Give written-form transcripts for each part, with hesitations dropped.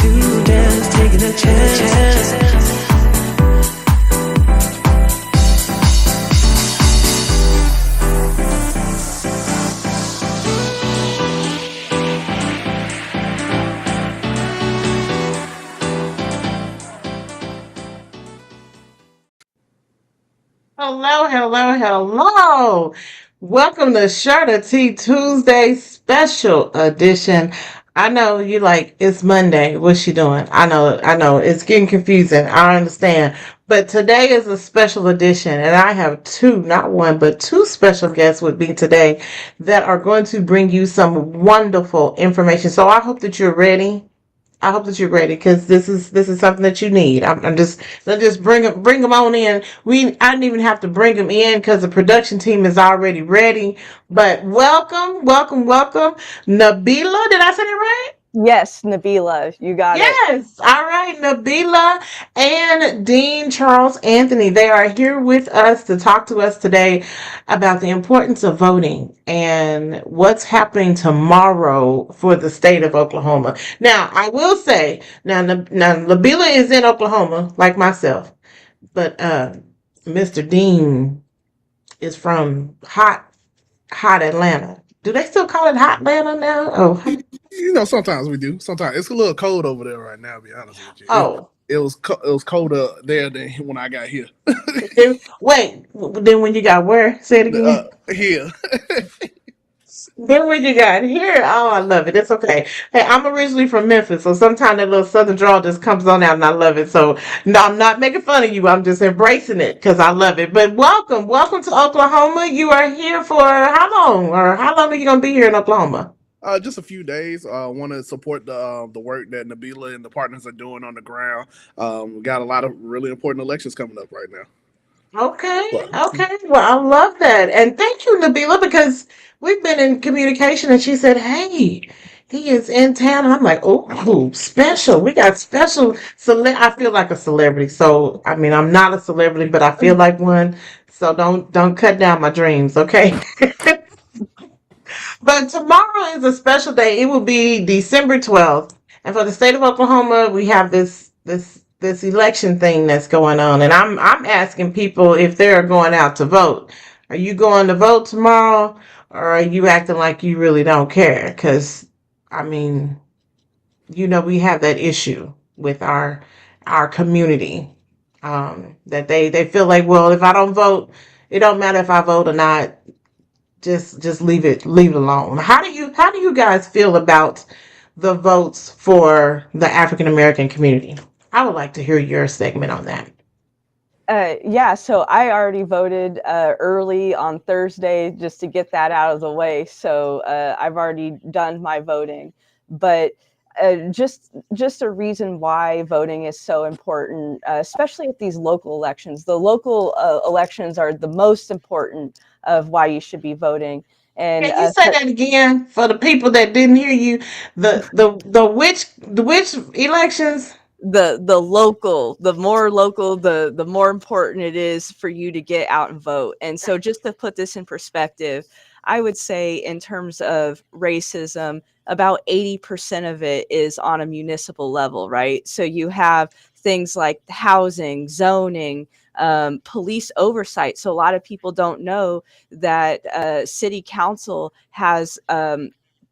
to dance, taking a chance. Hello, hello, hello. Welcome to Shirta Tea Tuesday special edition. I know you like it's Monday. What's she doing? I know. It's getting confusing. I understand. But today is a special edition, and I have two, not one, but two special guests with me today that are going to bring you some wonderful information. So I hope that you're ready. I hope that you're ready because this is something that you need. I'm just let's just bring them on in. I didn't even have to bring them in because the production team is already ready. But welcome, Nabila. Did I say that right? Yes, Nabila, you got it. Yes. All right, Nabila and Dean Charles Anthony. They are here with us to talk to us today about the importance of voting and what's happening tomorrow for the state of Oklahoma. Now, I will say, now Nabila is in Oklahoma, like myself, but Mr. Dean is from hot Atlanta. Do they still call it hot Atlanta now? Oh, Sometimes we do. Sometimes it's a little cold over there right now. To be honest with you, oh. it was colder there than when I got here. Wait, then when you got where? Say it again. Here, Then when you got here, oh, I love it. It's okay. Hey, I'm originally from Memphis, so sometimes that little southern drawl just comes on out, and I love it. So no, I'm not making fun of you. I'm just embracing it because I love it. But welcome to Oklahoma. You are here for how long, or how long are you gonna be here in Oklahoma? just a few days. Want to support the work that Nabila and the partners are doing on the ground. We got a lot of really important elections coming up right now. Okay, But okay. Well, I love that. And thank you, Nabila, because we've been in communication and she said, hey, he is in town. And I'm like, oh, special. We got special. I feel like a celebrity. So, I mean, I'm not a celebrity, but I feel like one. So don't cut down my dreams, okay? But tomorrow is a special day. It will be December 12th. And for the state of Oklahoma, we have this election thing that's going on. And I'm asking people if they're going out to vote. Are you going to vote tomorrow or are you acting like you really don't care? Cuz I mean, we have that issue with our community. That they feel like, well, if I don't vote, it don't matter if I vote or not, just leave it alone. How do you guys feel about the votes for the African American community? I would like to hear your segment on that. Yeah, so I already voted early on Thursday just to get that out of the way. So I've already done my voting. But just a reason why voting is so important, especially at these local elections. The local elections are the most important of why you should be voting. And Can you say that again for the people that didn't hear you? The which elections? The more important it is for you to get out and vote. And so just to put this in perspective, I would say in terms of racism, about 80% of it is on a municipal level, right? So you have things like housing, zoning, police oversight. So a lot of people don't know that city council has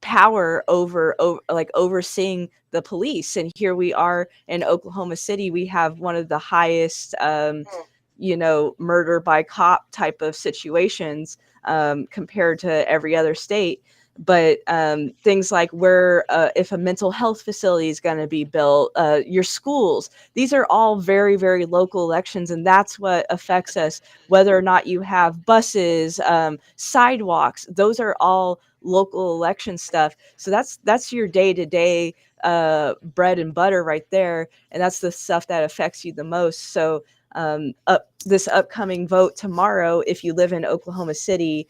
power over like overseeing the police. And here we are in Oklahoma City. We have one of the highest, murder by cop type of situations compared to every other state. But things like where if a mental health facility is going to be built, your schools, these are all very, very local elections. And that's what affects us, whether or not you have buses, sidewalks, those are all local election stuff. So that's your day-to-day bread and butter right there. And that's the stuff that affects you the most. So this upcoming vote tomorrow, if you live in Oklahoma City,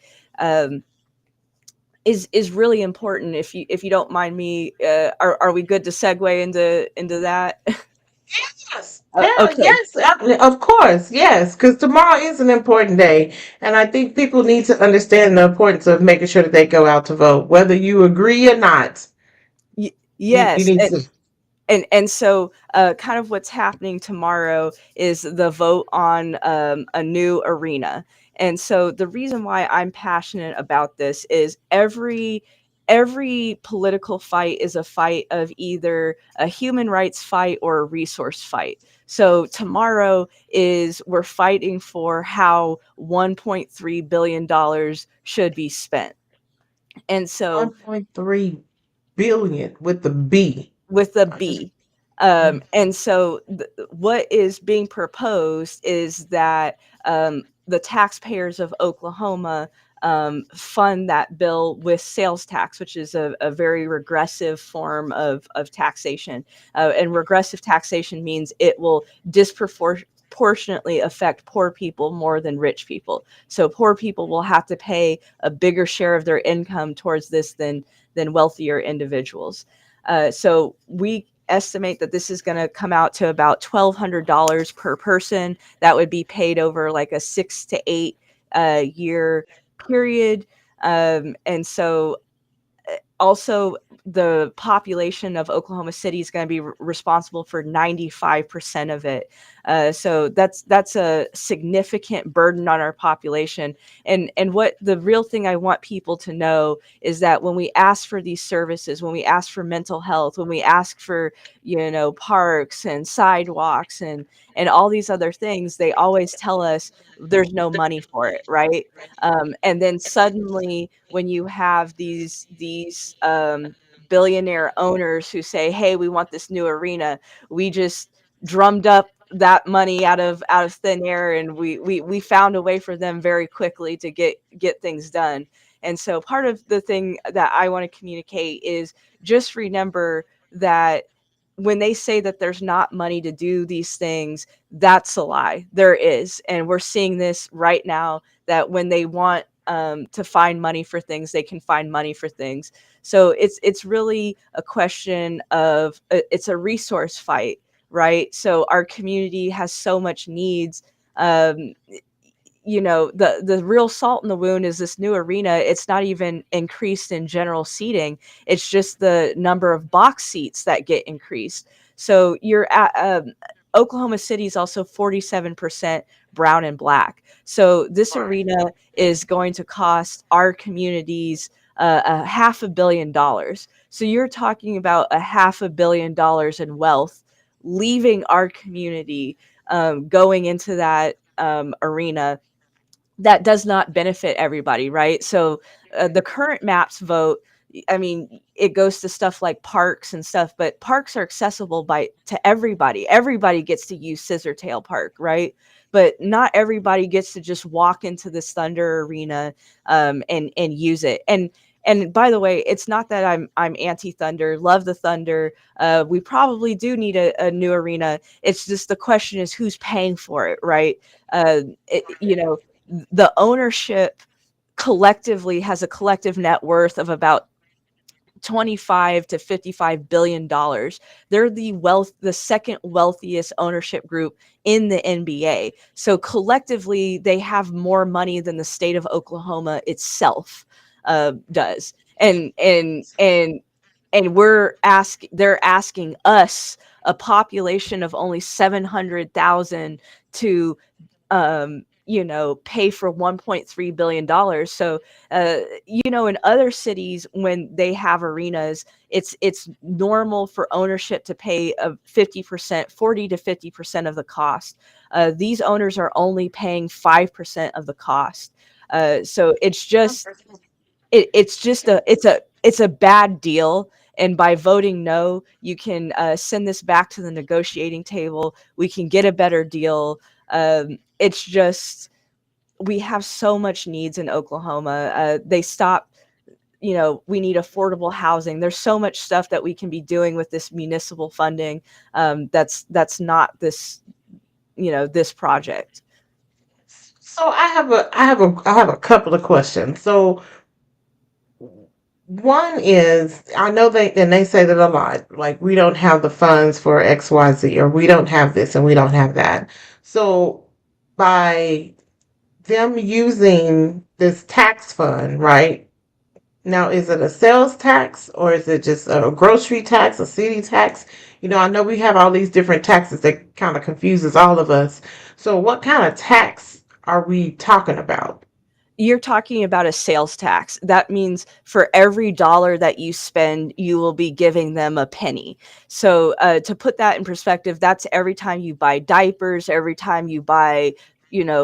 is really important. If you don't mind me, are we good to segue into that? Yes. Yeah, Okay. yes, of course, yes, because tomorrow is an important day, and I think people need to understand the importance of making sure that they go out to vote, whether you agree or not. Y- You yes. need to. And so kind of what's happening tomorrow is the vote on a new arena. And so the reason why I'm passionate about this is every political fight is a fight of either a human rights fight or a resource fight. So tomorrow is we're fighting for how $1.3 billion should be spent. And so 1.3 billion with the B. with a I just B. And so what is being proposed is that the taxpayers of Oklahoma fund that bill with sales tax, which is a very regressive form of taxation. And regressive taxation means it will disproportionately affect poor people more than rich people. So poor people will have to pay a bigger share of their income towards this than wealthier individuals. So we estimate that this is going to come out to about $1,200 per person. That would be paid over like a 6 to 8 year period. And so also the population of Oklahoma City is going to be responsible for 95% of it. So that's a significant burden on our population. And what the real thing I want people to know is that when we ask for these services, when we ask for mental health, when we ask for, parks and sidewalks and all these other things, they always tell us there's no money for it, right? And then suddenly, when you have these billionaire owners who say, "Hey, we want this new arena," we just drummed up that money out of thin air, and we found a way for them very quickly to get things done. And so, part of the thing that I want to communicate is just remember that when they say that there's not money to do these things, that's a lie. There is, and we're seeing this right now, that when they want to find money for things, they can find money for things. So it's really a question of it's a resource fight, right? So our community has so much needs. Um, the real salt in the wound is this new arena. It's not even increased in general seating. It's just the number of box seats that get increased. So you're at Oklahoma City is also 47% brown and black. So this arena is going to cost our communities a $500 million. So you're talking about a $500 million in wealth leaving our community, going into that arena that does not benefit everybody, right? So the current maps vote, I mean, it goes to stuff like parks and stuff, but parks are accessible to everybody. Everybody gets to use Scissortail Park, right? But not everybody gets to just walk into this Thunder Arena and use it. And by the way, it's not that I'm anti Thunder. Love the Thunder. We probably do need a new arena. It's just the question is who's paying for it, right? The ownership collectively has a collective net worth of about 25 to 55 billion dollars. They're the second wealthiest ownership group in the NBA. So collectively they have more money than the state of Oklahoma itself does. And they're asking us, a population of only 700,000, to pay for $1.3 billion. So in other cities, when they have arenas, it's normal for ownership to pay a 50%, 40 to 50% of the cost. These owners are only paying 5% of the cost. So it's a bad deal. And by voting no, you can send this back to the negotiating table. We can get a better deal. It's just, we have so much needs in Oklahoma. We need affordable housing. There's so much stuff that we can be doing with this municipal funding. That's not this project. So I have a couple of questions. So one is, I know they say that a lot, like we don't have the funds for XYZ, or we don't have this and we don't have that. So by them using this tax fund, right? Now, is it a sales tax or is it just a grocery tax, a city tax? I know we have all these different taxes that kind of confuses all of us. So, what kind of tax are we talking about? You're talking about a sales tax. That means for every dollar that you spend, you will be giving them a penny. So, to put that in perspective, that's every time you buy diapers, every time you buy,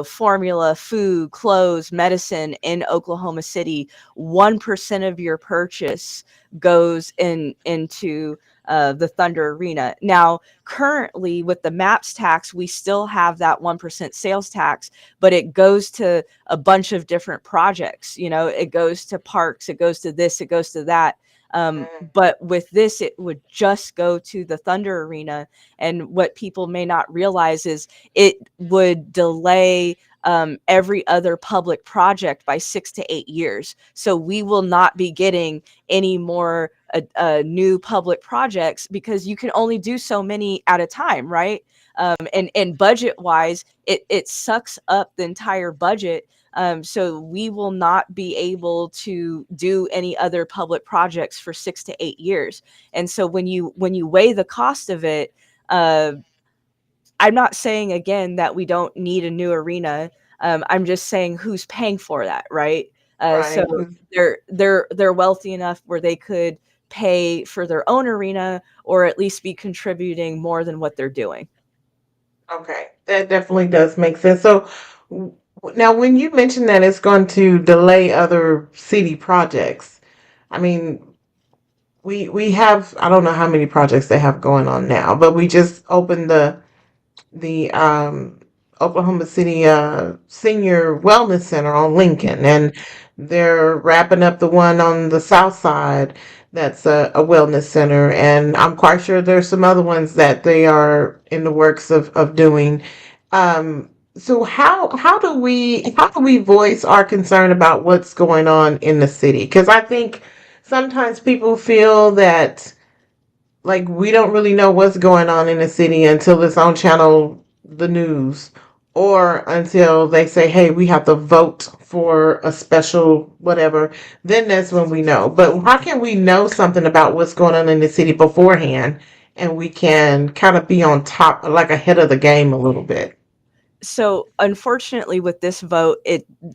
formula, food, clothes, medicine in Oklahoma City, 1% of your purchase goes into the Thunder Arena. Now, currently with the MAPS tax, we still have that 1% sales tax, but it goes to a bunch of different projects. It goes to parks, it goes to this, it goes to that. But with this, it would just go to the Thunder Arena. And what people may not realize is it would delay every other public project by 6 to 8 years. So we will not be getting any more new public projects because you can only do so many at a time, right? And budget wise, it sucks up the entire budget. So we will not be able to do any other public projects for 6 to 8 years. And so when you weigh the cost of it, uh, I'm not saying again that we don't need a new arena. I'm just saying who's paying for that, right? So Right. they're wealthy enough where they could pay for their own arena or at least be contributing more than what they're doing. Okay. That definitely does make sense. So, now when you mentioned that it's going to delay other city projects, I mean, we have, I don't know how many projects they have going on now, but we just opened the Oklahoma City Senior Wellness Center on Lincoln, and they're wrapping up the one on the south side. That's a wellness center, and I'm quite sure there's some other ones that they are in the works of doing. So how do we voice our concern about what's going on in the city? Because I think sometimes people feel that like we don't really know what's going on in the city until it's on channel the news, or until they say, hey, we have to vote for a special whatever. Then that's when we know. But how can we know something about what's going on in the city beforehand, and we can kind of be on top, like ahead of the game a little bit? So unfortunately with this vote,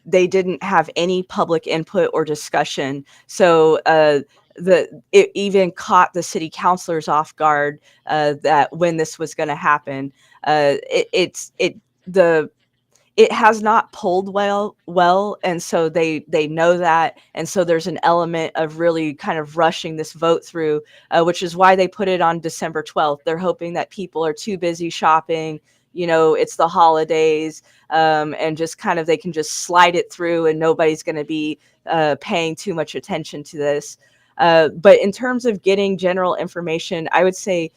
they didn't have any public input or discussion. So it even caught the city councilors off guard that when this was going to happen. The it has not polled well, and so they know that, and so there's an element of really kind of rushing this vote through, which is why they put it on December 12th. They're hoping that people are too busy shopping, it's the holidays, and just kind of they can just slide it through and nobody's going to be paying too much attention to this. But in terms of getting general information, I would say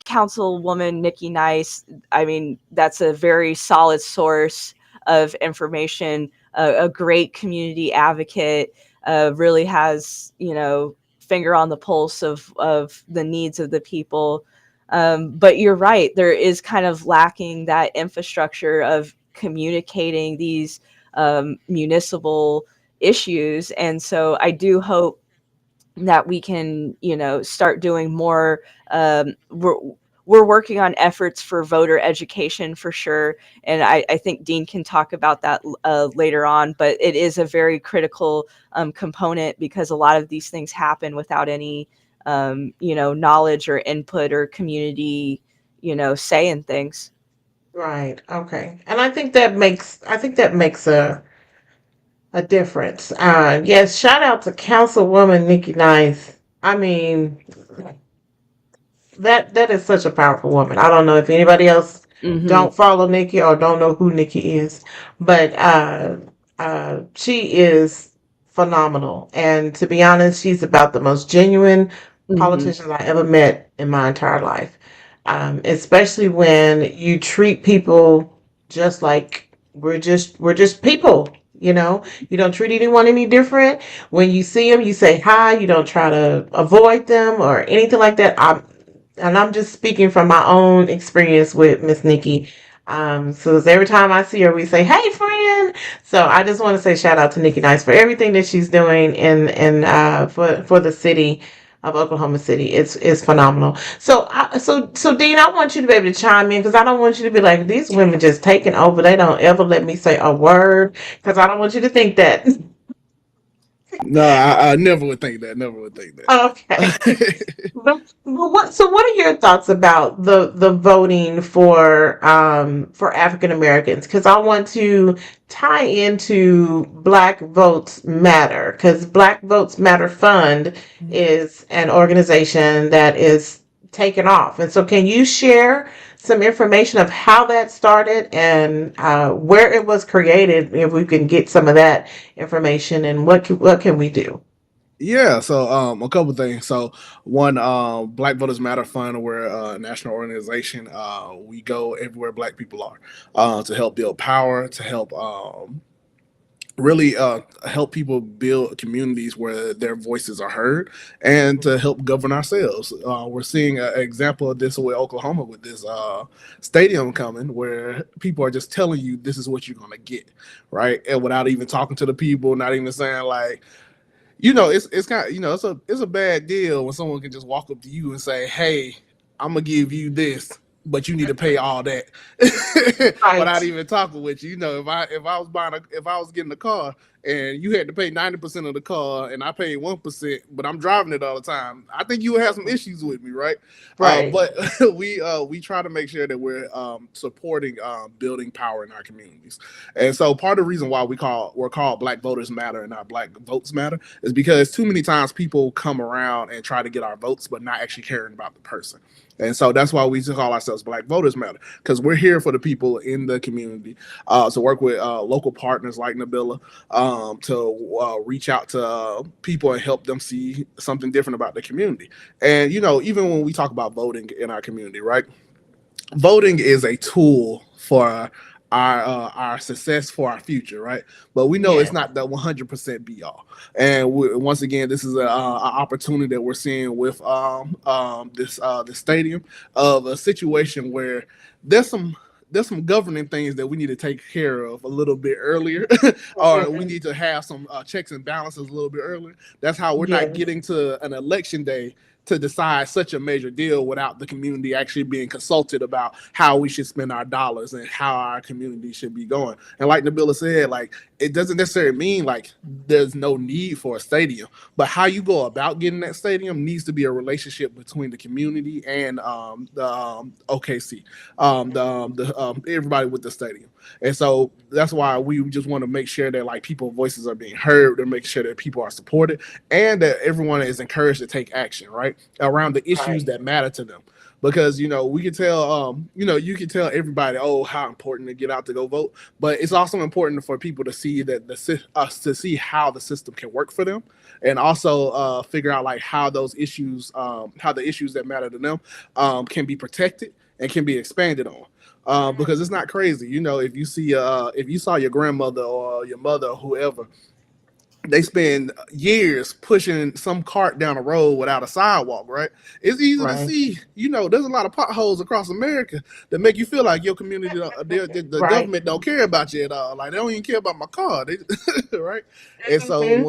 Councilwoman Nikki Nice, I mean, that's a very solid source of information, a great community advocate, really has, finger on the pulse of the needs of the people. But you're right, there is kind of lacking that infrastructure of communicating these municipal issues. And so I do hope that we can, start doing more. We're working on efforts for voter education for sure, and I think Dean can talk about that later on. But it is a very critical component because a lot of these things happen without any, knowledge or input or community, saying things. Right. Okay. And I think that makes a difference. Yes, shout out to Councilwoman Nikki Nice. I mean, that is such a powerful woman. I don't know if anybody else Hmm. don't follow Nikki or don't know who Nikki is, but she is phenomenal. And to be honest, she's about the most genuine Hmm. politician I ever met in my entire life. Especially when you treat people just like we're just people. You don't treat anyone any different. When you see them, you say hi. You don't try to avoid them or anything like that. I'm just speaking from my own experience with Miss Nikki. So every time I see her, we say, "Hey, friend." So I just want to say shout out to Nikki Nice for everything that she's doing for the city of Oklahoma City. It's phenomenal. So Dean, I want you to be able to chime in because I don't want you to be like these women just taking over. They don't ever let me say a word because I don't want you to think that. No, I never would think that. Never would think Okay. that. What are your thoughts about the voting for African Americans? Because I want to tie into Black Votes Matter, because Black Votes Matter Fund is an organization that is taken off. And so can you share some information of how that started and where it was created, if we can get some of that information, and what can we do? Yeah, so a couple things. So one, Black Voters Matter Fund, we're a national organization. We go everywhere Black people are to help build power, to help really help people build communities where their voices are heard, and to help govern ourselves. We're seeing an example of this with Oklahoma with this stadium coming, where people are just telling you this is what you're gonna get, right? And without even talking to the people, not even saying like, it's kind of, it's a bad deal when someone can just walk up to you and say, "Hey, I'm gonna give you this, but you need to pay all that," without Right. even talking with you. If I was getting a car and you had to pay 90% of the car and I paid 1%, but I'm driving it all the time, I think you would have some issues with me, right? Right. But we try to make sure that we're supporting building power in our communities. And so part of the reason why we're called Black Voters Matter and not Black Votes Matter is because too many times people come around and try to get our votes, but not actually caring about the person. And so that's why we call ourselves Black Voters Matter, because we're here for the people in the community, to work with local partners like Nabilah, to reach out to people and help them see something different about the community. And, even when we talk about voting in our community, right? Voting is a tool for our success, for our future, right? But we know it's Yeah. not the 100% be all. And once again, this is a opportunity that we're seeing with this stadium, of a situation where there's some there's some governing things that we need to take care of a little bit earlier, or we need to have some checks and balances a little bit earlier. That's how we're not Yes. getting to an election day to decide such a major deal without the community actually being consulted about how we should spend our dollars and how our community should be going. And like Nabilah said, like, it doesn't necessarily mean like there's no need for a stadium, but how you go about getting that stadium needs to be a relationship between the community and the OKC, everybody with the stadium. And so that's why we just want to make sure that like people's voices are being heard, and make sure that people are supported, and that everyone is encouraged to take action, right, around the issues Right. that matter to them. Because we can tell, you can tell everybody, oh, how important to get out to go vote, but it's also important for people to see that to see how the system can work for them, and also figure out like how the issues that matter to them can be protected and can be expanded on. Because it's not crazy, if you saw your grandmother or your mother or whoever, they spend years pushing some cart down the road without a sidewalk, right? It's easy to Right. see, there's a lot of potholes across America that make you feel like your community, the Right. government don't care about you at all. Like, they don't even care about my car, right? And so Mhm.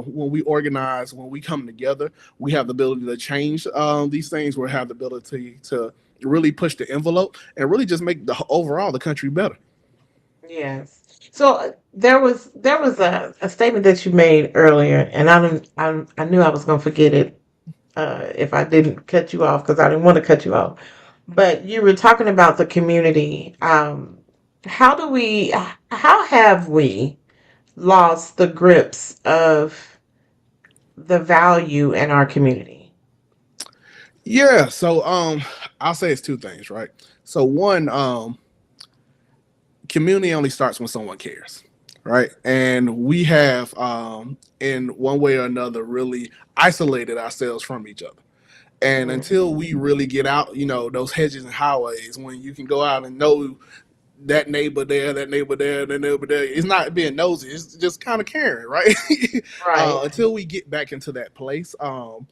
when we organize, when we come together, we have the ability to change these things. We have the ability to really push the envelope and really just make the country better. Yes. So there was a statement that you made earlier, and I knew I was gonna forget it if I didn't cut you off because I didn't want to cut you off. But you were talking about the community. How have we lost the grips of the value in our community? Yeah, so I'll say it's two things, right? So one, community only starts when someone cares, right? And we have, in one way or another, really isolated ourselves from each other. And Mhm. until we really get out, those hedges and highways, when you can go out and know that neighbor there, that neighbor there, that neighbor there, it's not being nosy, it's just kind of caring, right? Right. Until we get back into that place, um,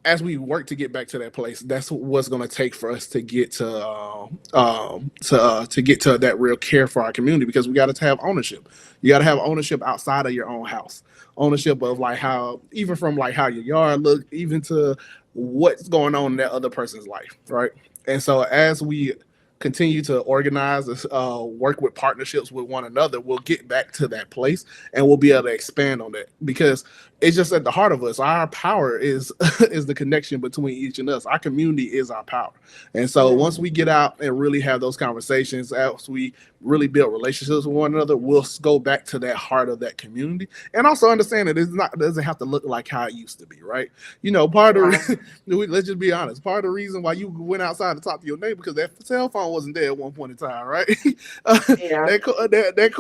as we work to get back to that place, that's what's going to take for us to get to get to that real care for our community, because we got to have ownership. You got to have ownership outside of your own house, ownership of like how, even from like how your yard look, even to what's going on in that other person's life, right? And so as we continue to organize this, work with partnerships with one another, we'll get back to that place and we'll be able to expand on that, because it's just at the heart of us. Our power is is the connection between each and us. Our community is our power. And so once we get out and really have those conversations, as we really build relationships with one another, we'll go back to that heart of that community, and also understand that it doesn't have to look like how it used to be, right? You know, part of Right. let's just be honest. Part of the reason why you went outside to talk to your neighbor, because that cell phone wasn't there at one point in time, right? uh, Yeah. that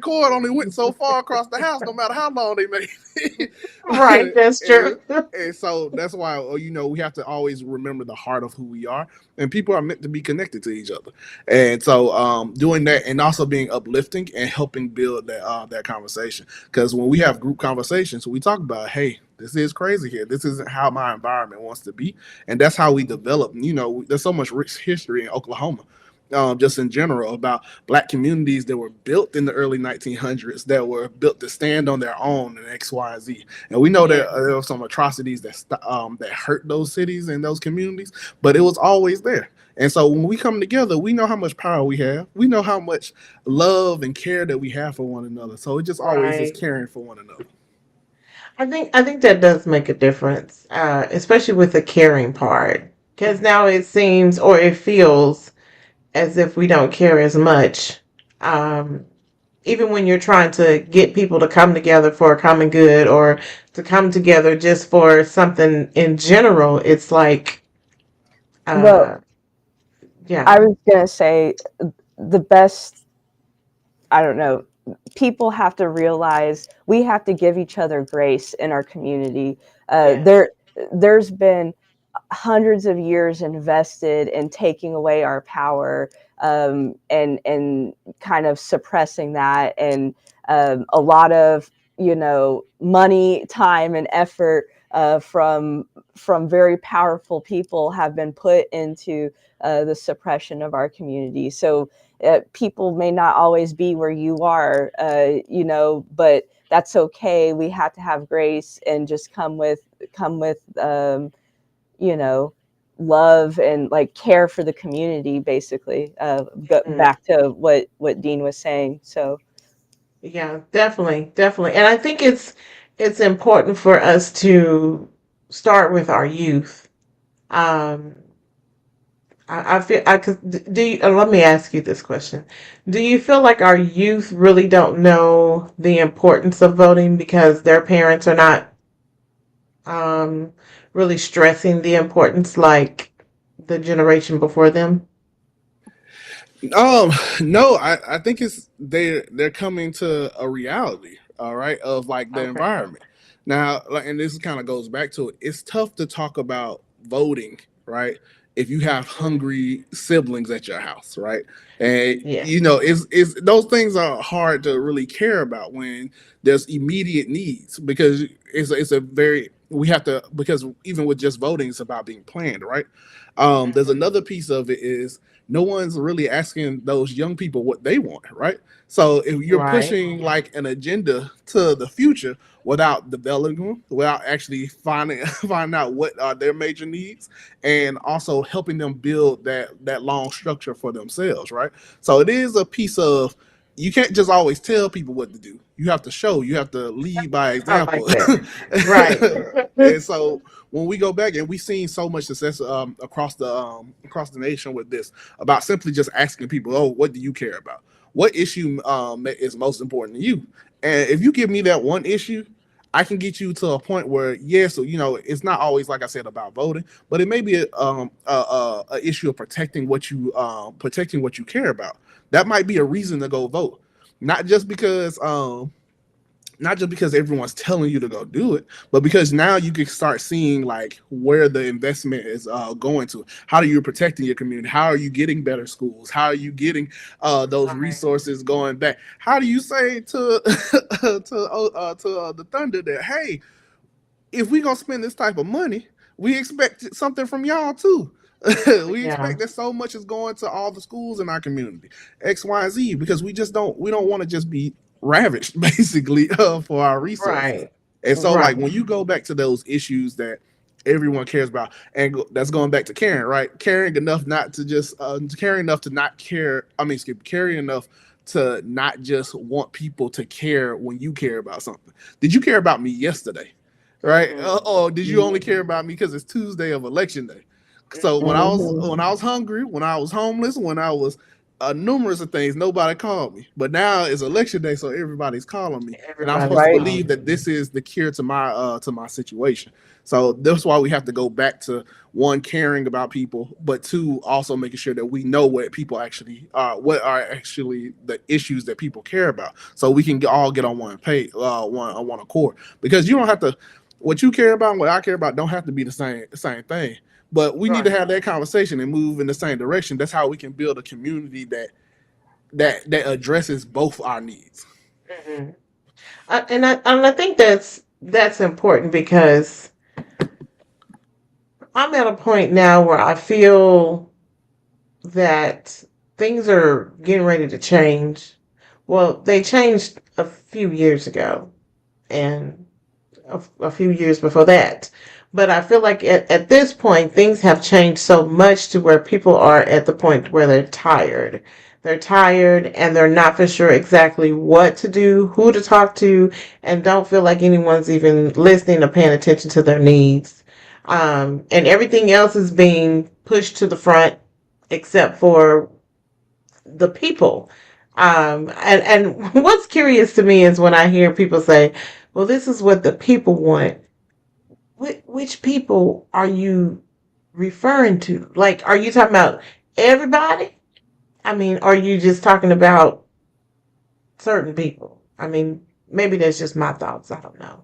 cord only went so far across the house, no matter how long they made it. Right. That's and, true. and so that's why, we have to always remember the heart of who we are, and people are meant to be connected to each other. And so, doing that and also being uplifting and helping build that conversation, because when we have group conversations, we talk about, hey, this is crazy here. This isn't how my environment wants to be, and that's how we develop. There's so much rich history in Oklahoma, just in general, about black communities that were built in the early 1900s, that were built to stand on their own in X, Y, and Z. And we know Yeah. that there were some atrocities that hurt those cities and those communities, but it was always there. And so when we come together, we know how much power we have. We know how much love and care that we have for one another. So it just always is Right. caring for one another. I think that does make a difference, especially with the caring part, because now it seems or it feels as if we don't care as much. Um, Even when you're trying to get people to come together for a common good or to come together just for something in general, it's like, Well, uh, yeah, I was gonna say the best, I don't know, people have to realize we have to give each other grace in our community. yes, There's been hundreds of years invested in taking away our power, and kind of suppressing that, and a lot of money, time, and effort from very powerful people have been put into the suppression of our community. So people may not always be where you are, but that's okay. We have to have grace and just come with you know, love and like care for the community, basically. mm, Back to what Dean was saying. So yeah, definitely, definitely, and I think it's important for us to start with our youth. Um, I feel I could do you, let me ask you this question. Do you feel like our youth really don't know the importance of voting because their parents are not um really stressing the importance like the generation before them? Um, no, I think they're coming to a reality, all right, of like the Okay. environment. Now, like, and this kind of goes back to it. It's tough to talk about voting, right? If you have Mm, hungry siblings at your house, right? And yeah. it's those things are hard to really care about when there's immediate needs, because it's a very we have to, because even with just voting, it's about being planned, right? There's Mhm. another piece of it is no one's really asking those young people what they want, right? So if you're Right. pushing like an agenda to the future without developing them, without actually finding finding out what are their major needs, and also helping them build that long structure for themselves, right? So it is a piece of, you can't just always tell people what to do. You have to show, you have to lead by I like example. that. Right. And so when we go back, and we've seen so much success across the nation with this, about simply just asking people, oh, what do you care about? What issue is most important to you? And if you give me that one issue, I can get you to a point where, yes, so, it's not always, like I said, about voting, but it may be a issue of protecting what you care about. That might be a reason to go vote, not just because everyone's telling you to go do it, but because now you can start seeing like where the investment is going to. How are you protecting your community? How are you getting better schools? How are you getting those Right. resources going back? How do you say to to the Thunder that, hey, if we gonna spend this type of money, we expect something from y'all too. We Yeah. expect that so much is going to all the schools in our community, X, Y, and Z, because we don't want to just be ravaged basically for our resources. Right. And so, like Right. when you go back to those issues that everyone cares about, and that's going back to caring, right? Caring enough not to just caring enough to not care. I mean, excuse me, caring enough to not just want people to care when you care about something. Did you care about me yesterday? Right? Or did you only care about me because it's Tuesday of election day? So Mhm. when I was hungry, when I was homeless, when I was numerous of things, nobody called me. But now it's election day, so everybody's calling me, and I'm Everybody's supposed to Right. believe calling. that this is the cure to my situation. So that's why we have to go back to one, caring about people, but two, also making sure that we know what people actually what are actually the issues that people care about, so we can all get on one accord. Because you don't have to, what you care about and what I care about don't have to be the same thing, but we need to Right. have that conversation and move in the same direction. That's how we can build a community that addresses both our needs. Hmm. And I think that's important because I'm at a point now where I feel that things are getting ready to change. Well, they changed a few years ago, and a few years before that. But I feel like at this point, things have changed so much to where people are at the point where they're tired. They're tired and they're not for sure exactly what to do, who to talk to, and don't feel like anyone's even listening or paying attention to their needs. And everything else is being pushed to the front except for the people. And what's curious to me is when I hear people say, well, this is what the people want. Which people are you referring to? Like, are you talking about everybody? I mean, are you just talking about certain people? I mean, maybe that's just my thoughts. I don't know.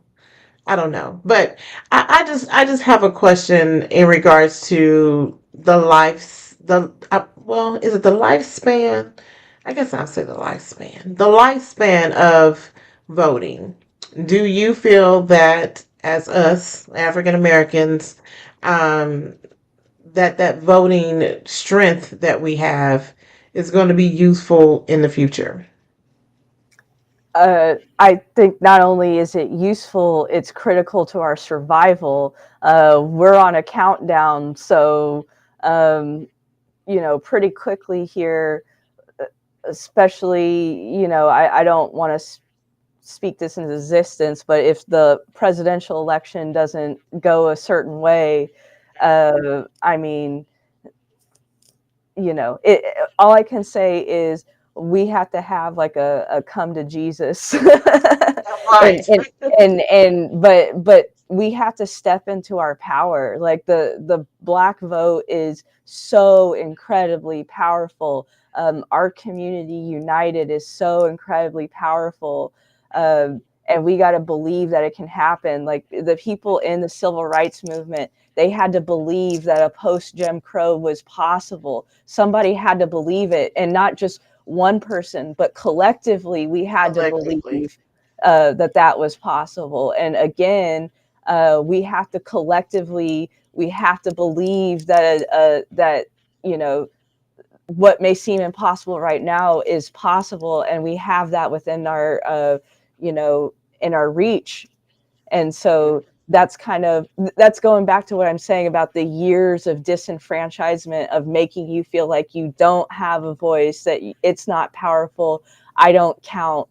I don't know. But I just have a question in regards to the life the well, is it the lifespan? I guess I'll say the lifespan. The lifespan of voting. Do you feel that as us African Americans, um, that voting strength that we have is going to be useful in the future? I think not only is it useful, it's critical to our survival. We're on a countdown, so um, pretty quickly here, especially, I don't want to speak this into existence, but if the presidential election doesn't go a certain way, I mean, all I can say is we have to have like a come to Jesus. and, Right. and but we have to step into our power. Like the black vote is so incredibly powerful. Our community united is so incredibly powerful. And we got to believe that it can happen. Like the people in the civil rights movement, they had to believe that a post Jim Crow was possible. Somebody had to believe it, and not just one person, but collectively, we had to Collectively. believe that was possible. And again, we have to collectively, we have to believe that you know what may seem impossible right now is possible, and we have that within our you know in our reach. And so that's going back to what I'm saying about the years of disenfranchisement, of making you feel like you don't have a voice, that it's not powerful, I don't count.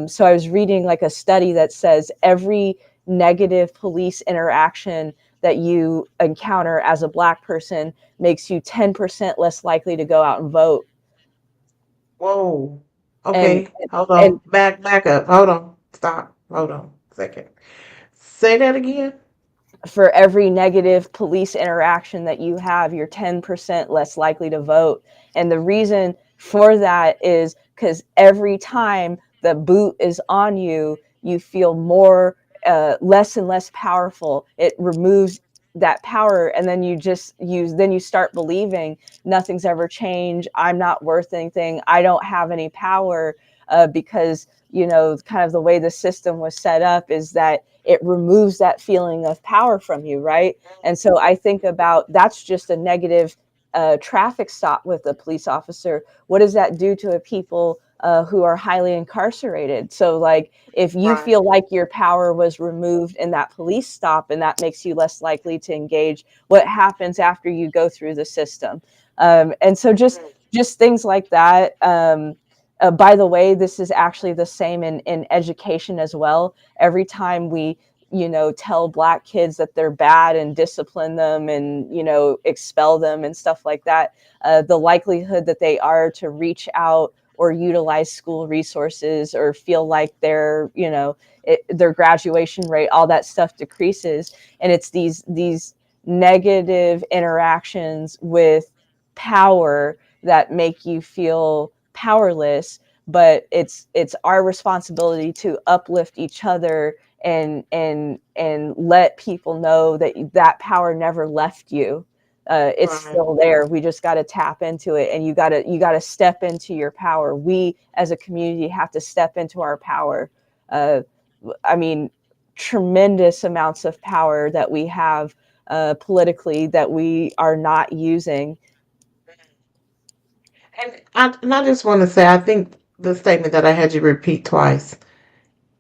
So I was reading like a study that says every negative police interaction that you encounter as a black person makes you 10% less likely to go out and vote. Whoa. and Okay. Hold on. and Back up. Hold on. Stop. Hold on. Second. Say that again. for every negative police interaction that you have, you're 10% less likely to vote. And the reason for that is because every time the boot is on you, you feel more, less and less powerful. It removes that power, and then then you start believing nothing's ever changed. I'm not worth anything. I don't have any power, because kind of the way the system was set up is that it removes that feeling of power from you, right? And so I think about that's just a negative traffic stop with a police officer. What does that do to a people who are highly incarcerated? So, like, if you Right. feel like your power was removed in that police stop and that makes you less likely to engage, what happens after you go through the system? And so just things like that. By the way, this is actually the same in education as well. Every time we, tell Black kids that they're bad and discipline them and, expel them and stuff like that, the likelihood that they are to reach out or utilize school resources or feel like their graduation rate, all that stuff decreases. And it's these negative interactions with power that make you feel powerless, but it's our responsibility to uplift each other and let people know that that power never left you. It's Right. still there. We just got to tap into it, and you got to step into your power. We as a community have to step into our power. uh, I mean, tremendous amounts of power that we have politically that we are not using. And I just want to say, I think the statement that I had you repeat twice,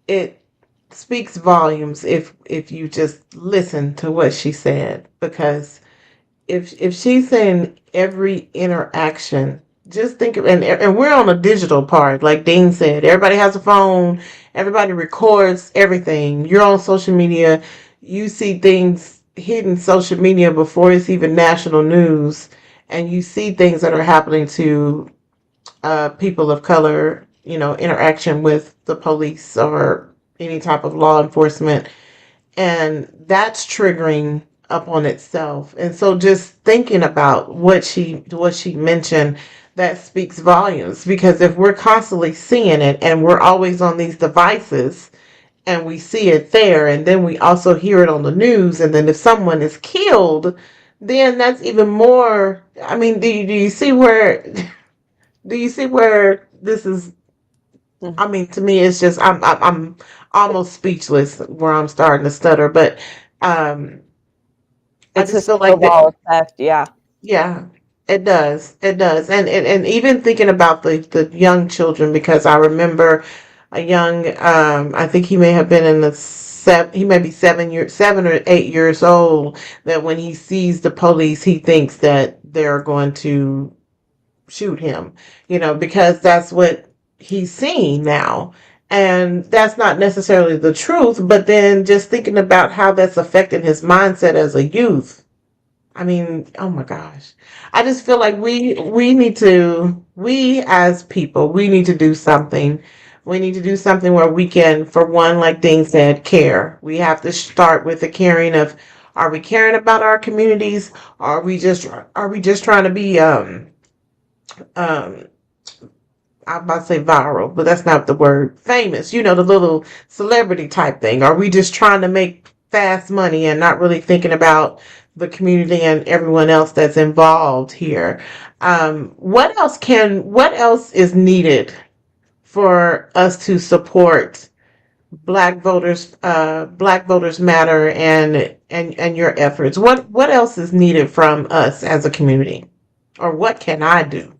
it speaks volumes if you just listen to what she said. Because if she's saying every interaction, just think of, and we're on a digital part, like Dean said, everybody has a phone, everybody records everything. You're on social media, you see things hitting social media before it's even national news, and you see things that are happening to people of color, interaction with the police or any type of law enforcement, and that's triggering up on itself. And so just thinking about what she mentioned, that speaks volumes, because if we're constantly seeing it and we're always on these devices and we see it there, and then we also hear it on the news, and then if someone is killed, then that's even more. I mean, do you see where this is? Mhm. I mean, to me, it's just I'm almost speechless where I'm starting to stutter. But um, I It's a just feel like that. snowball effect. Yeah. Yeah, it does. It does. And even thinking about the young children, because I remember a young, I think he may have been in the he may be 7 or 8 years old, that when he sees the police, he thinks that they're going to shoot him, because that's what he's seeing now. And that's not necessarily the truth, but then just thinking about how that's affecting his mindset as a youth. I mean, oh my gosh. I just feel like we as people, we need to do something. We need to do something where we can, for one, like Dean said, care. We have to start with the caring of, are we caring about our communities? Are we just trying to be um I'm about to say viral, but that's not the word. Famous, the little celebrity type thing. Are we just trying to make fast money and not really thinking about the community and everyone else that's involved here? What else is needed for us to support Black Voters Matter, and your efforts? What else is needed from us as a community? Or what can I do?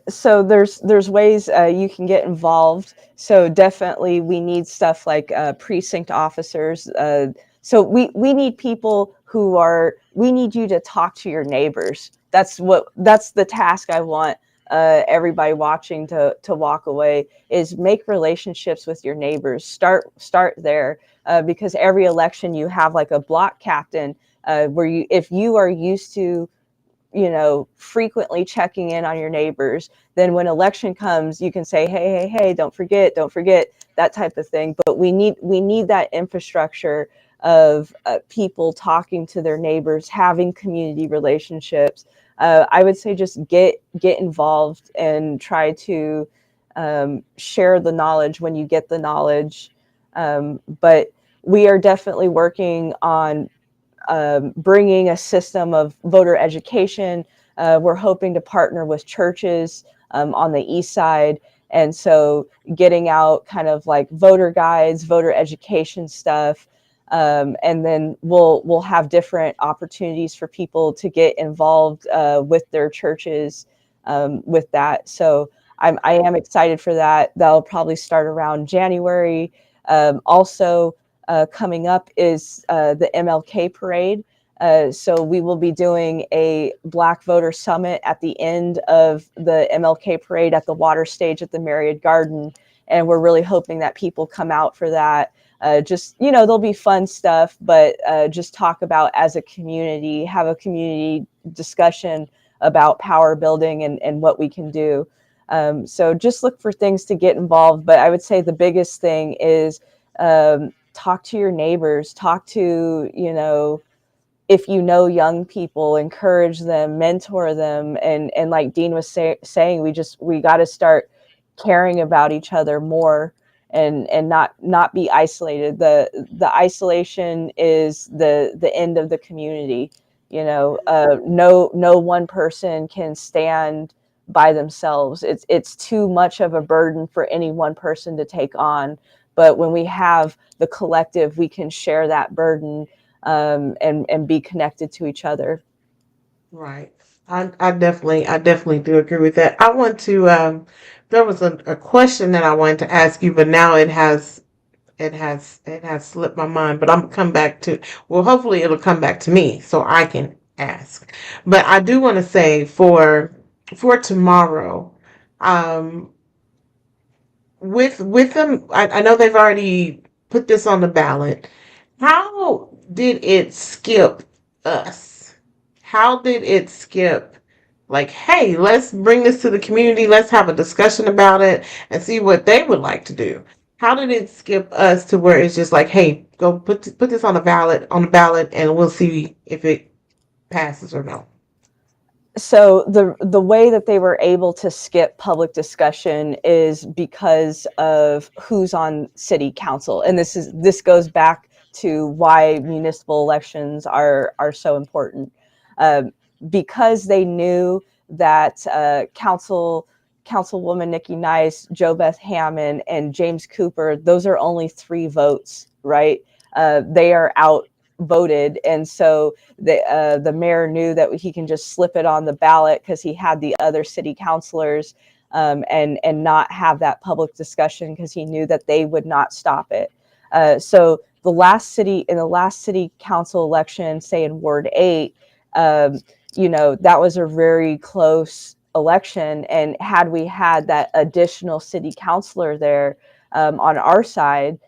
So there's ways you can get involved. So definitely we need stuff like precinct officers. So we need people we need you to talk to your neighbors. That's the task I want everybody watching to walk away, is make relationships with your neighbors. Start there, because every election you have like a block captain, where if you are used to frequently checking in on your neighbors, then when election comes, you can say, hey, don't forget, that type of thing. But we need that infrastructure of people talking to their neighbors, having community relationships. I would say just get involved and try to share the knowledge when you get the knowledge. But we are definitely working on bringing a system of voter education. We're hoping to partner with churches on the east side And so getting out kind of like voter guides, voter education stuff, and then we'll have different opportunities for people to get involved with their churches with that. So I am excited for that. That'll probably start around January. Also coming up is the MLK parade. So we will be doing a Black Voter Summit at the end of the MLK parade at the water stage at the Marriott Garden. And we're really hoping that people come out for that. Just, there'll be fun stuff, but just talk about as a community, have a community discussion about power building and what we can do. So just look for things to get involved. But I would say the biggest thing is talk to your neighbors, talk to, if young people, encourage them, mentor them. And like Dean was saying, we got to start caring about each other more and not be isolated. The isolation is the end of the community. No one person can stand by themselves. It's too much of a burden for any one person to take on. But when we have the collective, we can share that burden and be connected to each other. Right. I definitely do agree with that. I want to there was a question that I wanted to ask you, but now it has slipped my mind, but I'm gonna come back to, well, hopefully it'll come back to me so I can ask. But I do want to say for tomorrow, um with them, I know they've already put this on the ballot. How did it skip us? How did it skip, like, hey, let's bring this to the community, let's have a discussion about it and see what they would like to do? How did it skip us to where it's just like, hey, go put this on the ballot and we'll see if it passes or no? So the way that they were able to skip public discussion is because of who's on city council, and this goes back to why municipal elections are so important, um, because they knew that Councilwoman Nikki Nice, Jo Beth Hammond, and James Cooper, those are only 3 votes, right? They are outvoted, and so the mayor knew that he can just slip it on the ballot because he had the other city councilors, and not have that public discussion because he knew that they would not stop it. So the last city council election, say in Ward 8, that was a very close election, and had we had that additional city councilor there on our side,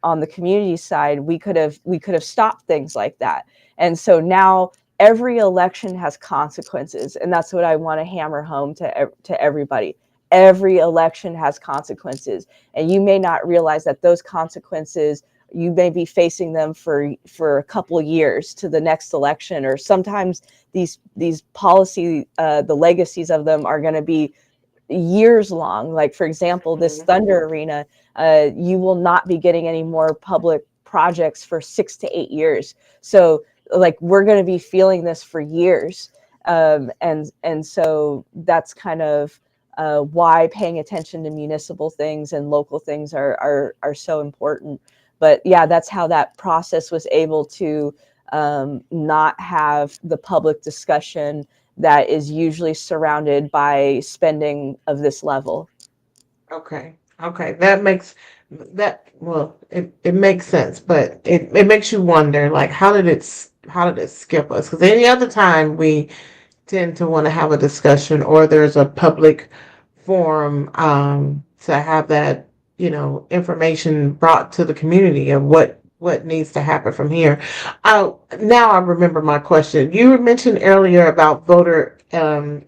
on the community side, we could have stopped things like that. And so now every election has consequences, and that's what I want to hammer home to everybody. Every election has consequences, and you may not realize that those consequences, you may be facing them for a couple of years to the next election, or sometimes these policy, the legacies of them are going to be years long. Like, for example, this Thunder Arena, you will not be getting any more public projects for 6 to 8 years. So like, we're going to be feeling this for years. And so that's kind of why paying attention to municipal things and local things are so important. But yeah, that's how that process was able to not have the public discussion that is usually surrounded by spending of this level. Okay. Okay. It makes sense, but it makes you wonder, like, how did it skip us? Because any other time we tend to want to have a discussion, or there's a public forum, to have that, information brought to the community of what needs to happen from here. Now I remember my question. You mentioned earlier about voter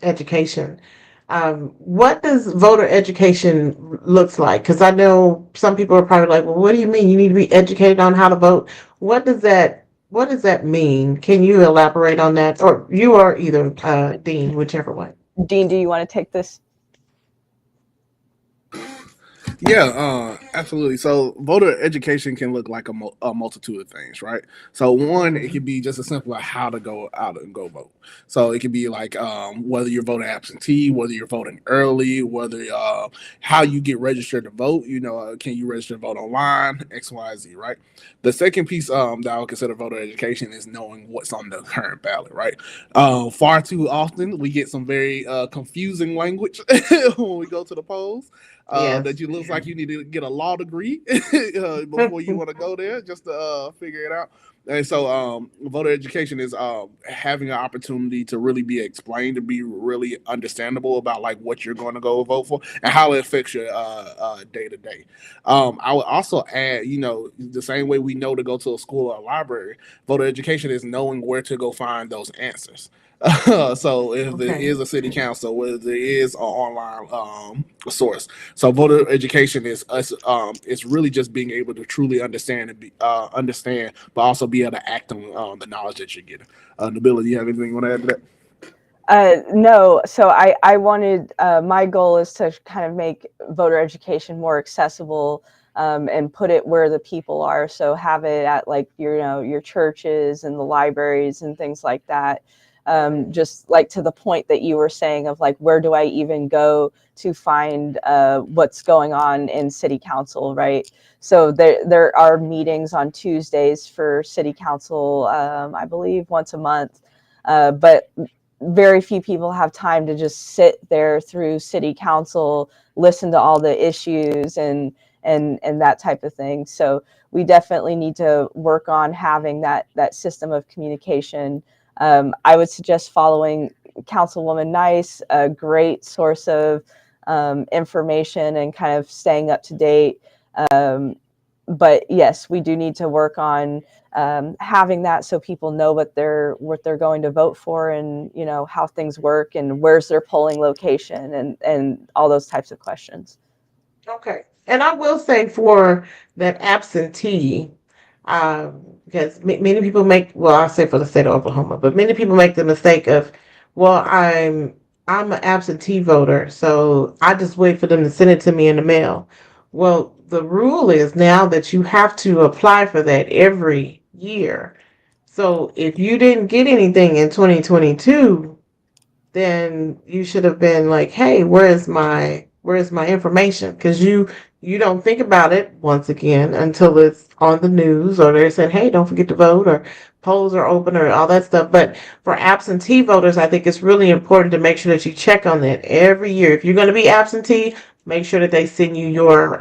education. What does voter education looks like? Because I know some people are probably like, well, what do you mean you need to be educated on how to vote? What does that mean? Can you elaborate on that? Or you, or either Dean, whichever one. Dean, do you want to take this? Yeah, absolutely. So voter education can look like a multitude of things, right? So one, it could be just as simple as how to go out and go vote. So it could be like whether you're voting absentee, whether you're voting early, whether how you get registered to vote. Can you register to vote online? X, Y, Z, right? The second piece that I would consider voter education is knowing what's on the current ballot, right? Far too often we get some very confusing language when we go to the polls Yes. that you looks like you need to get a law degree before you want to go there just to figure it out. And so, voter education is having an opportunity to really be explained, to be really understandable about like what you're going to go vote for and how it affects your day to day. I would also add, the same way we know to go to a school or a library, voter education is knowing where to go find those answers. So if there Okay. is a city council, whether there is an online source, so voter education is us. It's really just being able to truly understand and understand, but also be able to act on the knowledge that you're getting. Nabilah, do you have anything you want to add to that? No, so I wanted, my goal is to kind of make voter education more accessible, and put it where the people are. So have it at like your churches and the libraries and things like that. Just like to the point that you were saying of like, where do I even go to find what's going on in city council, right? So there are meetings on Tuesdays for city council, I believe once a month. But very few people have time to just sit there through city council, listen to all the issues and that type of thing. So we definitely need to work on having that system of communication. I would suggest following Councilwoman Nice, a great source of information and kind of staying up to date. But yes, we do need to work on having that so people know what they're going to vote for, and how things work and where's their polling location and all those types of questions. Okay. And I will say for that absentee, because many people well, I'll say for the state of Oklahoma, but many people make the mistake of, well, I'm an absentee voter, so I just wait for them to send it to me in the mail. Well, the rule is now that you have to apply for that every year. So if you didn't get anything in 2022, then you should have been like, hey, where's my information? Because you don't think about it once again until it's on the news or they're saying, hey, don't forget to vote, or polls are open, or all that stuff. But for absentee voters, I think it's really important to make sure that you check on that every year. If you're going to be absentee, make sure that they send you your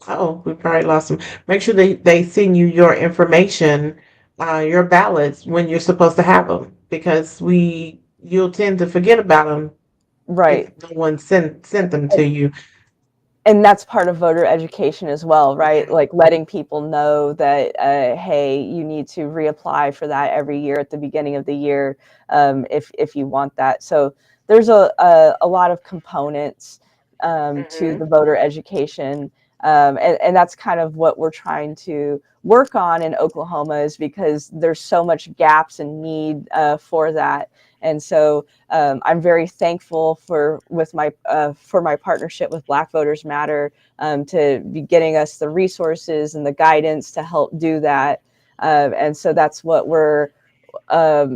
oh, we probably lost them. Make sure they send you your information, your ballots, when you're supposed to have them, because you'll tend to forget about them if Right. no one sent them to you. And that's part of voter education as well, right? Like letting people know that, hey, you need to reapply for that every year at the beginning of the year, if you want that. So there's a lot of components to Hmm. the voter education, and that's kind of what we're trying to work on in Oklahoma, is because there's so much gaps and need for that. And so I'm very thankful for my partnership with Black Voters Matter, to be getting us the resources and the guidance to help do that. And so that's what we're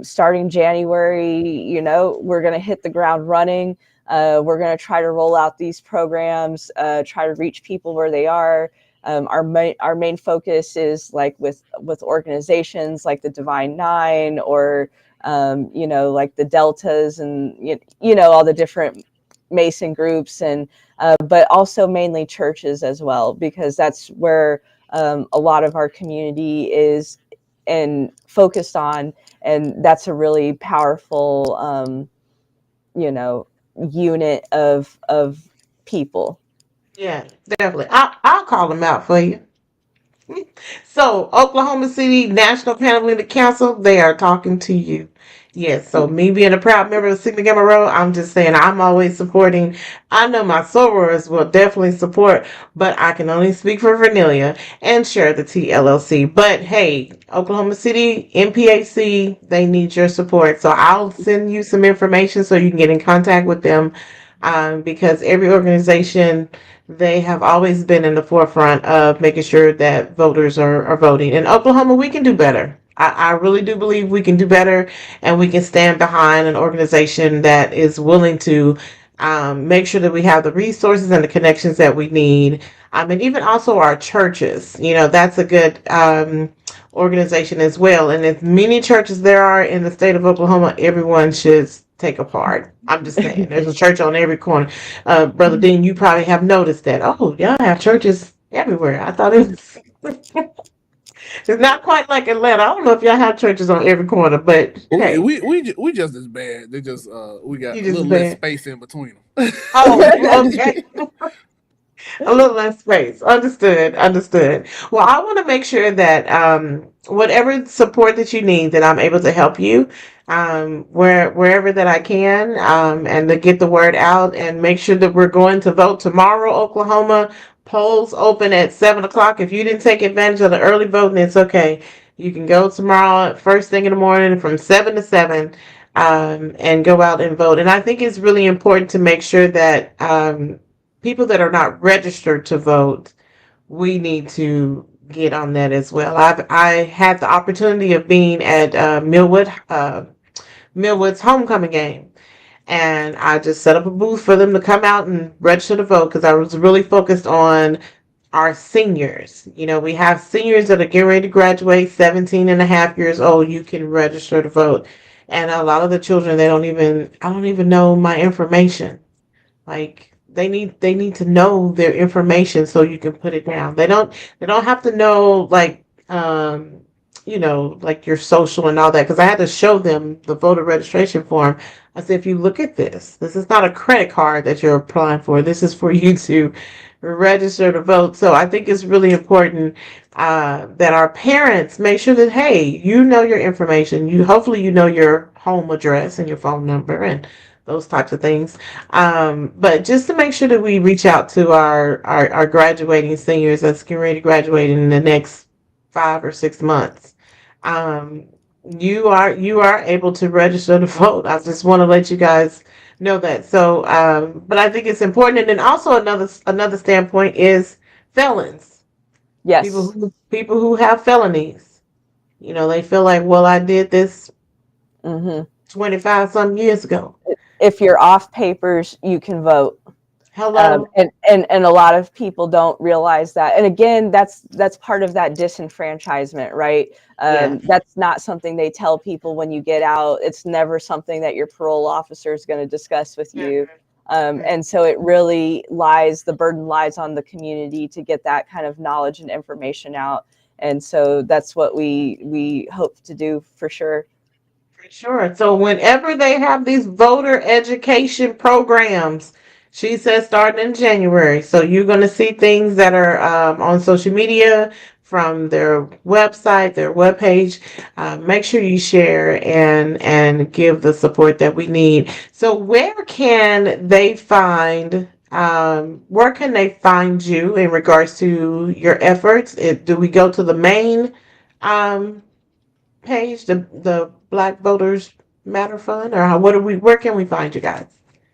starting January. We're going to hit the ground running. We're going to try to roll out these programs, try to reach people where they are. Our main focus is like with organizations like the Divine Nine, or like the Deltas, and all the different Mason groups, and but also mainly churches as well, because that's where a lot of our community is and focused on, and that's a really powerful you know unit of people. Yeah, definitely. I'll call them out for you. So, Oklahoma City National Panhandle Council, they are talking to you. Yes, so me being a proud member of Sigma Gamma Rho, I'm just saying I'm always supporting. I know my sorors will definitely support, but I can only speak for Vernelia and share the TLLC. But hey, Oklahoma City, MPAC, they need your support. So I'll send you some information so you can get in contact with them. because every organization, they have always been in the forefront of making sure that voters are voting. In Oklahoma, we can do better. I really do believe we can do better, and we can stand behind an organization that is willing to make sure that we have the resources and the connections that we need. And even also our churches. That's a good organization as well. And as many churches there are in the state of Oklahoma, everyone should take a part. I'm just saying, there's a church on every corner. Brother Dean, you probably have noticed that. Oh, y'all have churches everywhere. I thought it was. It's not quite like Atlanta. I don't know if y'all have churches on every corner, but We hey, we we just as bad. They just we got you a little just less bad. space in between them. Oh, okay. A little less space. Understood. Understood. Well, I want to make sure that whatever support that you need, that I'm able to help you wherever that I can, and to get the word out and make sure that we're going to vote tomorrow, Oklahoma. Polls open at 7 o'clock. If you didn't take advantage of the early voting, it's okay. You can go tomorrow first thing in the morning from 7 to 7, and go out and vote. And I think it's really important to make sure that people that are not registered to vote, we need to get on that as well. I had the opportunity of being at Millwood's homecoming game, and I just set up a booth for them to come out and register to vote because I was really focused on our seniors. We have seniors that are getting ready to graduate, 17 and a half years old. You can register to vote, and a lot of the children, I don't even know my information. Like they need to know their information so you can put it down. They don't have to know like like your social and all that, because I had to show them the voter registration form. I said, if you look at this is not a credit card that you're applying for. This is for you to register to vote. So I think it's really important that our parents make sure that, hey, you know your information. Hopefully you know your home address and your phone number and those types of things. But just to make sure that we reach out to our graduating seniors that's getting ready to graduate in the next 5 or 6 months. Um, you are able to register to vote. I just want to let you guys know that. So, but I think it's important. And then also another standpoint is felons. People Yes. who have felonies. They feel like, well, I did this Hmm. 25 some years ago. If you're off papers, you can vote. Hello. And a lot of people don't realize that. And again, that's part of that disenfranchisement, right? Yes. That's not something they tell people when you get out. It's never something that your parole officer is going to discuss with you. And so it really the burden lies on the community to get that kind of knowledge and information out. And so that's what we hope to do for sure. For sure. So whenever they have these voter education programs, she says starting in January. So you're going to see things that are on social media, from their website, their webpage. Make sure you share and give the support that we need. So where can they find you in regards to your efforts? Do we go to the main um, page, the Black Voters Matter Fund, or where can we find you guys?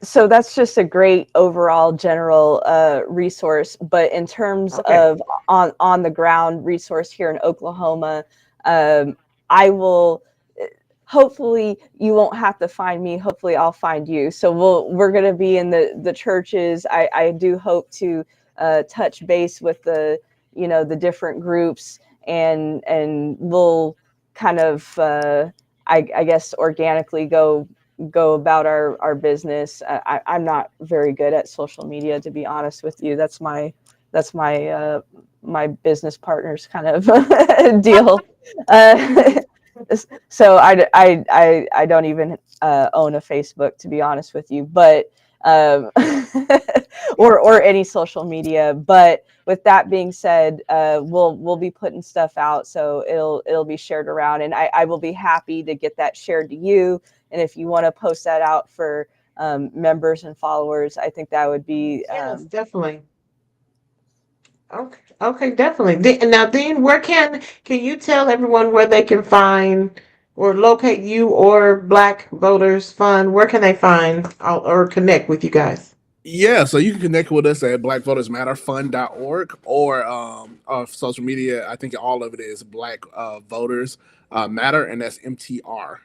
So that's just a great overall general resource. But in terms Okay. of on the ground resource here in Oklahoma, I will. Hopefully, you won't have to find me. Hopefully, I'll find you. So we're going to be in the churches. I do hope to touch base with the different groups, and we'll kind of I guess organically go about our business. I'm not very good at social media, to be honest with you. That's my business partner's kind of deal. Uh, so I don't even own a Facebook, to be honest with you, but or any social media. But with that being said, we'll be putting stuff out, so it'll be shared around, and I will be happy to get that shared to you. And if you want to post that out for members and followers, I think that would be Yes, definitely. Okay, okay, definitely. Now, Dean, where can you tell everyone where they can find or locate you or Black Voters Fund? Where can they find or connect with you guys? Yeah, so you can connect with us at blackvotersmatterfund.org or social media. I think all of it is Black Voters Matter, and that's MTR.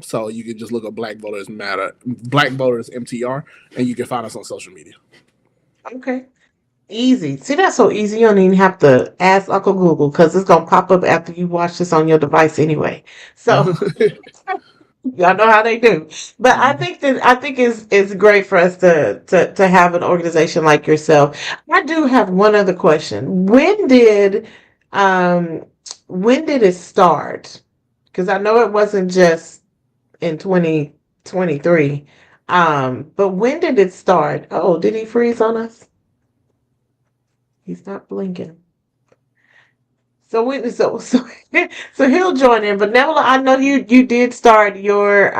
So you can just look up Black Voters Matter, Black Voters MTR, and you can find us on social media. Okay. Easy. See, that's so easy. You don't even have to ask Uncle Google because it's gonna pop up after you watch this on your device anyway. So y'all know how they do. But I think it's great for us to have an organization like yourself. I do have one other question. Um when did it start? Because I know it wasn't just in 2023. But when did it start? Oh, did he freeze on us? He's not blinking. So he'll join in. But Neville, I know you did start your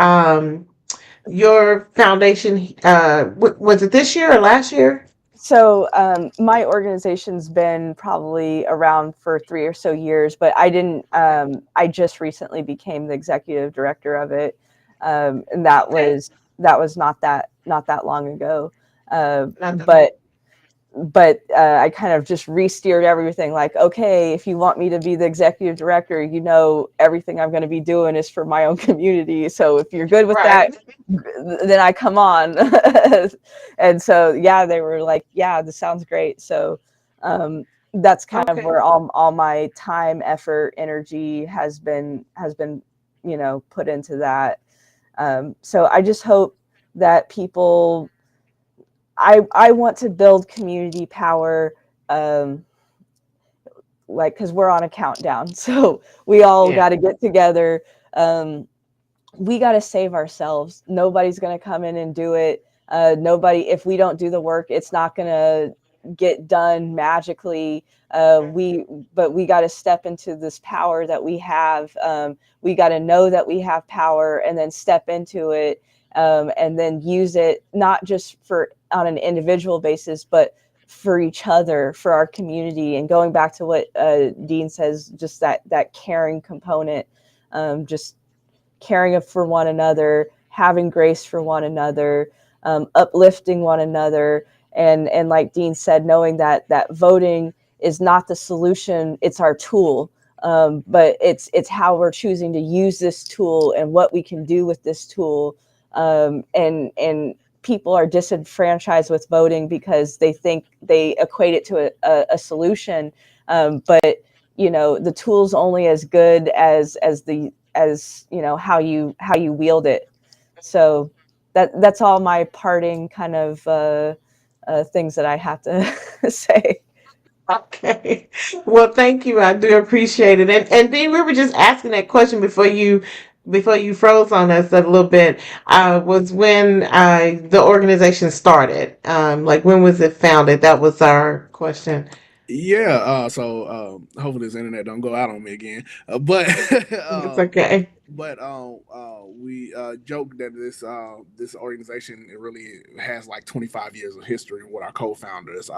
foundation. Was it this year or last year? So my organization's been probably around for 3 or so years, but I didn't. I just recently became the executive director of it, and Okay. that was not that long ago. Uh, Not that long. but I kind of just re-steered everything. Like, okay, if you want me to be the executive director, everything I'm going to be doing is for my own community. So if you're good with that, Right. then I come on. And so, yeah, they were like, yeah, this sounds great. So that's kind of Okay. where all my time, effort, energy has been, put into that. So I just hope that people, I want to build community power, um, like, because we're on a countdown. So we all Yeah. got to get together. Um, we got to save ourselves. Nobody's going to come in and do it. Nobody, if we don't do the work, it's not going to get done magically. But we got to step into this power that we have. We got to know that we have power and then step into it, and then use it not just for on an individual basis, but for each other, for our community. And going back to what Dean says, just that caring component, just caring for one another, having grace for one another, uplifting one another, and like Dean said, knowing that voting is not the solution; it's our tool. But it's how we're choosing to use this tool and what we can do with this tool. And people are disenfranchised with voting because they think they equate it to a solution. But the tool's only as good as how you wield it. So that's all my parting kind of things that I have to say. Okay. Well, thank you. I do appreciate it. And Dean, we were just asking that question before you froze on us a little bit. Was when the organization started. Like when was it founded? That was our question. Yeah, hopefully this internet don't go out on me again. It's okay. We joke that this organization, it really has like 25 years of history with our co-founders,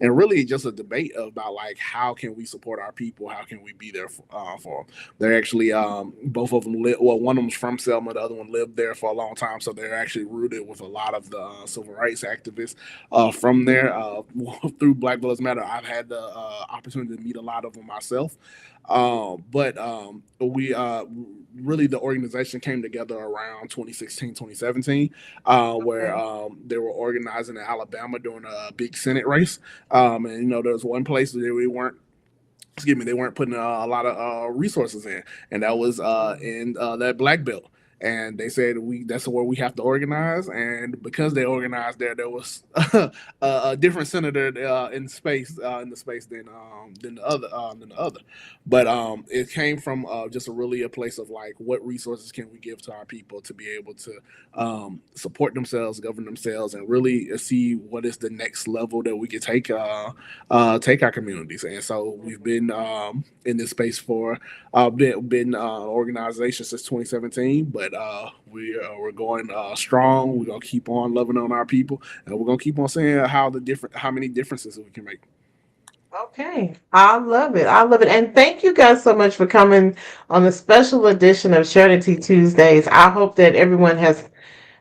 and really just a debate about like how can we support our people, how can we be there for them. They're actually both of them well, one of them's from Selma, the other one lived there for a long time, so they're actually rooted with a lot of the civil rights activists from there. Through Black Lives Matter, I've had the opportunity to meet a lot of them myself. But we really the organization came together around 2016, 2017, where Okay. they were organizing in Alabama during a big Senate race. And there was one place that we weren't, excuse me, they weren't putting a lot of resources in, and that was in that black belt. And they said we that's where we have to organize, and because they organized there, there was a different senator in the space than the other. But it came from just really a place of like, what resources can we give to our people to be able to support themselves, govern themselves, and really see what is the next level that we could take our communities. And so we've been in this space for been organization since 2017, but we're going strong. We're gonna keep on loving on our people, and we're gonna keep on seeing how many differences we can make. Okay. I love it. I love it. And thank you guys so much for coming on the special edition of Charity Tuesdays. I hope that everyone has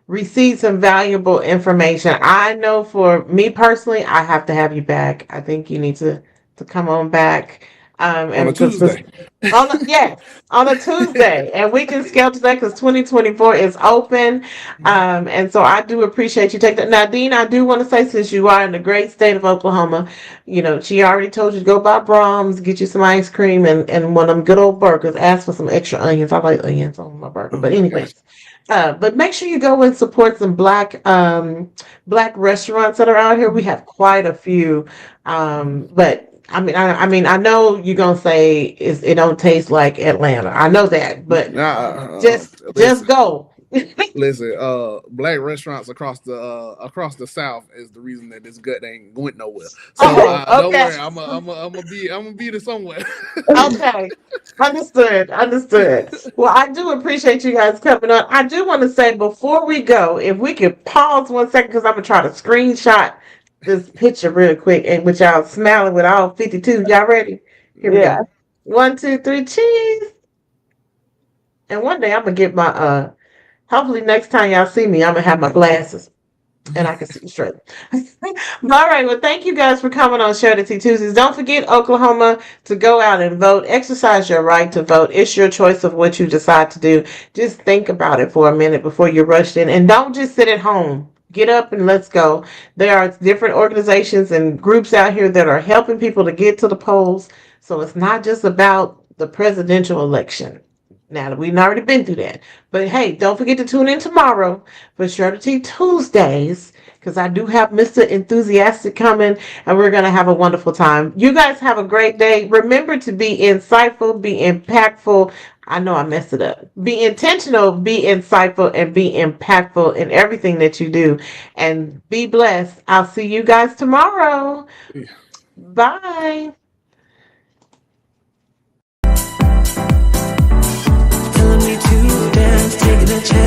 received some valuable information. I know for me personally, I have to have you back. I think you need to come on back. On a And because Tuesday. yes, on a Tuesday, and we can schedule that because 2024 is open. And so I do appreciate you taking that. Now, Dean, I do want to say, since you are in the great state of Oklahoma, she already told you to go by Brahms, get you some ice cream and one of them good old burgers. Ask for some extra onions. I like onions on my burger. Oh But my anyway, gosh. but make sure you go and support some black restaurants that are out here. We have quite a few. But I know you're gonna say it don't taste like Atlanta. I know that, but just Listen, go. listen. Black restaurants across the South is the reason that this gut ain't went nowhere. So Oh, don't okay. worry. I'm gonna be there somewhere. Okay. Understood. Understood. Well, I do appreciate you guys coming on. I do want to say before we go, if we could pause 1 second, because I'm gonna try to screenshot this picture real quick, and with y'all smiling with all 52. Y'all ready? Here we Yeah. go. 1, 2, 3, cheese. And one day I'm gonna get my hopefully next time y'all see me, I'm gonna have my glasses and I can see straight. All right. Well, thank you guys for coming on Show to Tea Tuesdays. Don't forget, Oklahoma, to go out and vote. Exercise your right to vote. It's your choice of what you decide to do. Just think about it for a minute before you rush in. And don't just sit at home. Get up and let's go. There are different organizations and groups out here that are helping people to get to the polls. So it's not just about the presidential election. Now, we've already been through that. But hey, don't forget to tune in tomorrow for Surety Tuesdays, because I do have Mr. Enthusiastic coming, and we're going to have a wonderful time. You guys have a great day. Remember to be insightful, be impactful. I know I messed it up. Be intentional, be insightful, and be impactful in everything that you do. And be blessed. I'll see you guys tomorrow. Bye. Telling me to dance, taking a chance.